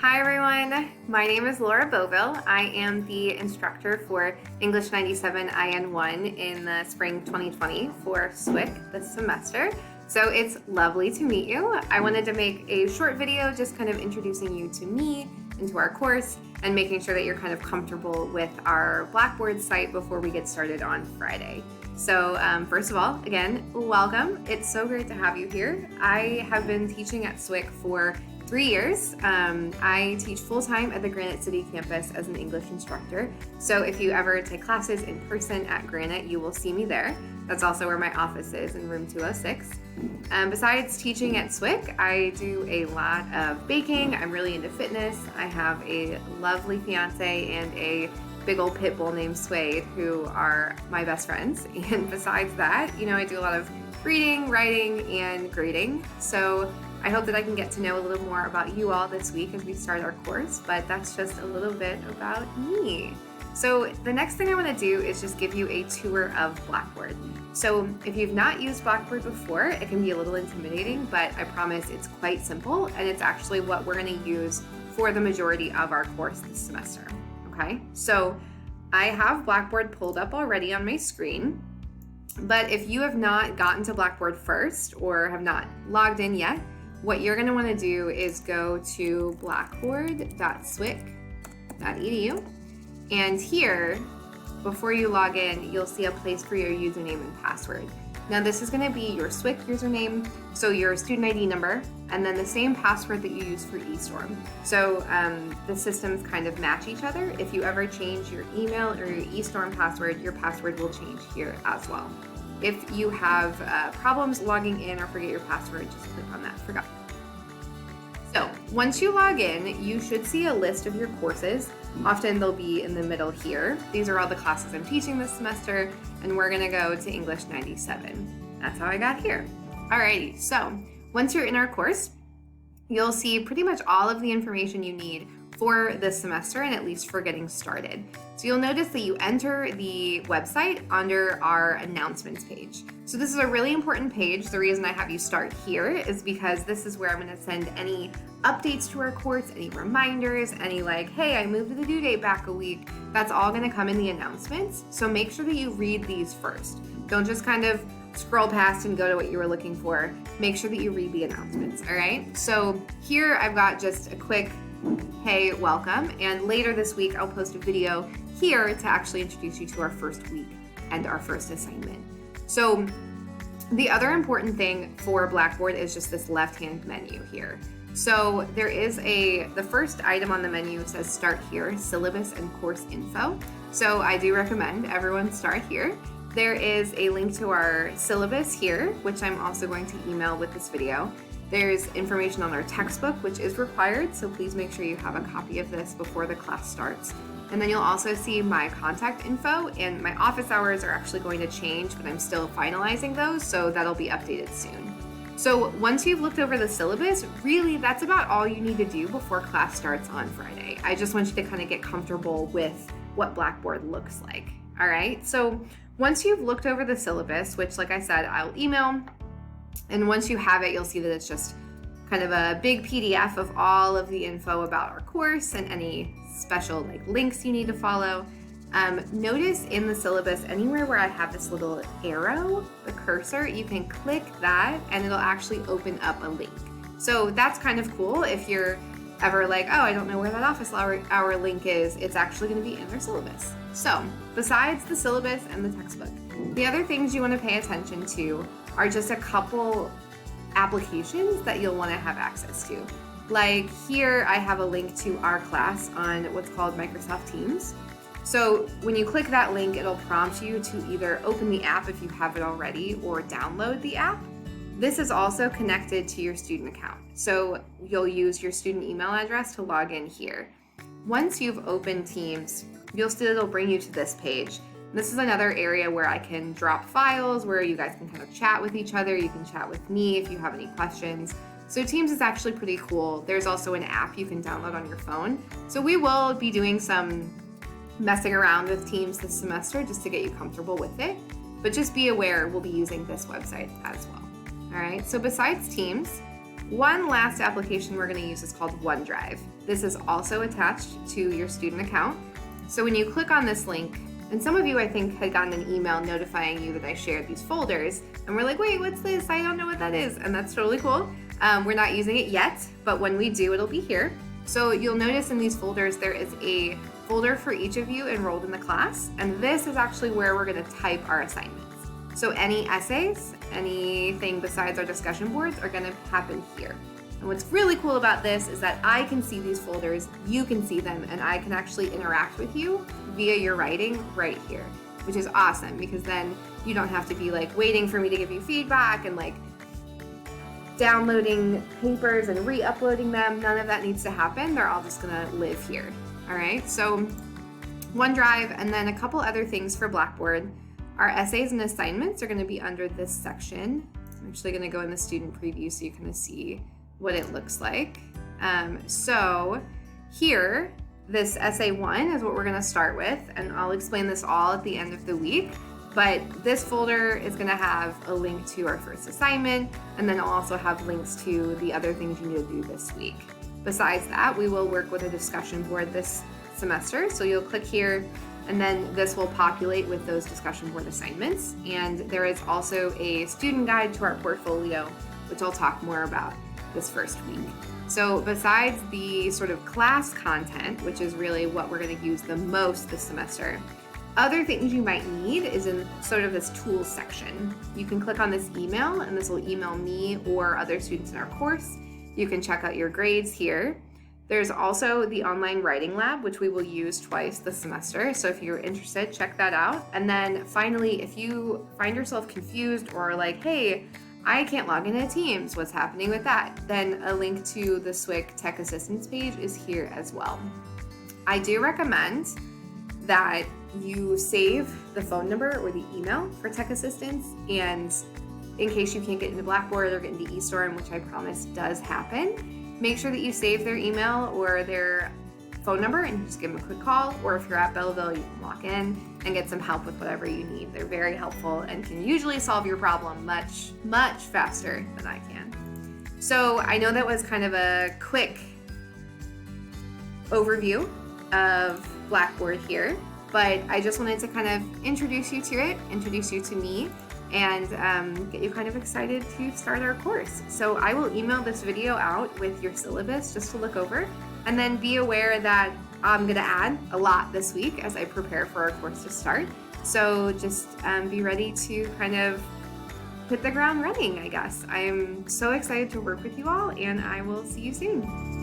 Hi everyone, my name is Laura Boville. I am the instructor for English 97 IN1 in the spring 2020 for SWIC this semester. So it's lovely to meet you. I wanted to make a short video just kind of introducing you to me and to our course and making sure that you're kind of comfortable with our Blackboard site before we get started on Friday. So first of all, again, welcome. It's so great to have you here. I have been teaching at SWIC for 3 years. I teach full-time at the Granite City campus as an English instructor. So if you ever take classes in person at Granite, you will see me there. That's also where my office is, in room 206. Besides teaching at SWIC, I do a lot of baking. I'm really into fitness. I have a lovely fiance and a big old pit bull named Suede, who are my best friends. And besides that, I do a lot of reading, writing, and grading. So I hope that I can get to know a little more about you all this week as we start our course, but that's just a little bit about me. So the next thing I want to do is just give you a tour of Blackboard. So if you've not used Blackboard before, it can be a little intimidating, but I promise it's quite simple, and it's actually what we're going to use for the majority of our course this semester. Okay, so I have Blackboard pulled up already on my screen, but if you have not gotten to Blackboard first or have not logged in yet, what you're going to want to do is go to blackboard.swic.edu, and here, before you log in, you'll see a place for your username and password. Now this is going to be your SWIC username, so your student ID number, and then the same password that you use for eStorm. So the systems kind of match each other. If you ever change your email or your eStorm password, your password will change here as well. If you have problems logging in or forget your password, just click on that Forgot. So once you log in, you should see a list of your courses. Often they'll be in the middle here. These are all the classes I'm teaching this semester, and we're gonna go to English 97. That's how I got here. Alrighty, so once you're in our course, you'll see pretty much all of the information you need for this semester, and at least for getting started. So you'll notice that you enter the website under our announcements page. So this is a really important page. The reason I have you start here is because this is where I'm going to send any updates to our course, any reminders, any like, hey, I moved the due date back a week. That's all going to come in the announcements. So make sure that you read these first. Don't just kind of scroll past and go to what you were looking for. Make sure that you read the announcements, all right? So here I've got just a quick hey, welcome, and later this week I'll post a video here to actually introduce you to our first week and our first assignment. So the other important thing for Blackboard is just this left-hand menu here. So there is the first item on the menu says start here, syllabus and course info. So I do recommend everyone start here. There is a link to our syllabus here, which I'm also going to email with this video. There's information on our textbook, which is required, so please make sure you have a copy of this before the class starts. And then you'll also see my contact info, and my office hours are actually going to change, but I'm still finalizing those, so that'll be updated soon. So once you've looked over the syllabus, really that's about all you need to do before class starts on Friday. I just want you to kind of get comfortable with what Blackboard looks like. All right, so once you've looked over the syllabus, which like I said, I'll email, and once you have it, you'll see that it's just kind of a big PDF of all of the info about our course and any special links you need to follow. Notice in the syllabus, anywhere where I have this little arrow, the cursor, you can click that and it'll actually open up a link. So that's kind of cool if you're ever like, oh, I don't know where that office hour link is. It's actually going to be in their syllabus. So besides the syllabus and the textbook, the other things you want to pay attention to are just a couple applications that you'll want to have access to. Like here, I have a link to our class on what's called Microsoft Teams. So when you click that link, it'll prompt you to either open the app if you have it already or download the app. This is also connected to your student account. So you'll use your student email address to log in here. Once you've opened Teams, you'll see it'll bring you to this page. This is another area where I can drop files, where you guys can kind of chat with each other. You can chat with me if you have any questions. So Teams is actually pretty cool. There's also an app you can download on your phone. So we will be doing some messing around with Teams this semester just to get you comfortable with it. But just be aware we'll be using this website as well. All right, so besides Teams, One last application we're going to use is called Onedrive. This is also attached to your student account. So when you click on this link, and some of you I think had gotten an email notifying you that I shared these folders, and we're like, wait, what's this? I don't know what that is. And that's totally cool. We're not using it yet, but when we do, it'll be here. So you'll notice in these folders, there is a folder for each of you enrolled in the class, and this is actually where we're going to type our assignments. So any essays, anything besides our discussion boards are going to happen here. And what's really cool about this is that I can see these folders, you can see them, and I can actually interact with you via your writing right here, which is awesome because then you don't have to be like waiting for me to give you feedback and like downloading papers and re-uploading them. None of that needs to happen. They're all just gonna live here. All right, so Onedrive, and then a couple other things for Blackboard. Our essays and assignments are gonna be under this section. I'm actually gonna go in the student preview so you can see what it looks like. So here, this essay 1 is what we're gonna start with, and I'll explain this all at the end of the week, but this folder is gonna have a link to our first assignment, and then I'll also have links to the other things you need to do this week. Besides that, we will work with a discussion board this semester, so you'll click here, and then this will populate with those discussion board assignments, and there is also a student guide to our portfolio, which I'll talk more about this first week. So besides the sort of class content, which is really what we're going to use the most this semester, other things you might need is in sort of this tools section. You can click on this email, and this will email me or other students in our course. You can check out your grades here. There's also the online writing lab, which we will use twice this semester. So if you're interested, check that out. And then finally, if you find yourself confused or like, hey, I can't log into Teams, what's happening with that? Then a link to the SWIC Tech Assistance page is here as well. I do recommend that you save the phone number or the email for Tech Assistance, and in case you can't get into Blackboard or get into eStorm, which I promise does happen, make sure that you save their email or their phone number and just give them a quick call, or if you're at Belleville, you can walk in and get some help with whatever you need. They're very helpful and can usually solve your problem much, much faster than I can. So I know that was kind of a quick overview of Blackboard here, but I just wanted to kind of introduce you to it, introduce you to me, and get you kind of excited to start our course. So I will email this video out with your syllabus just to look over, and then be aware that I'm gonna add a lot this week as I prepare for our course to start. So just be ready to kind of hit the ground running, I guess. I'm so excited to work with you all, and I will see you soon.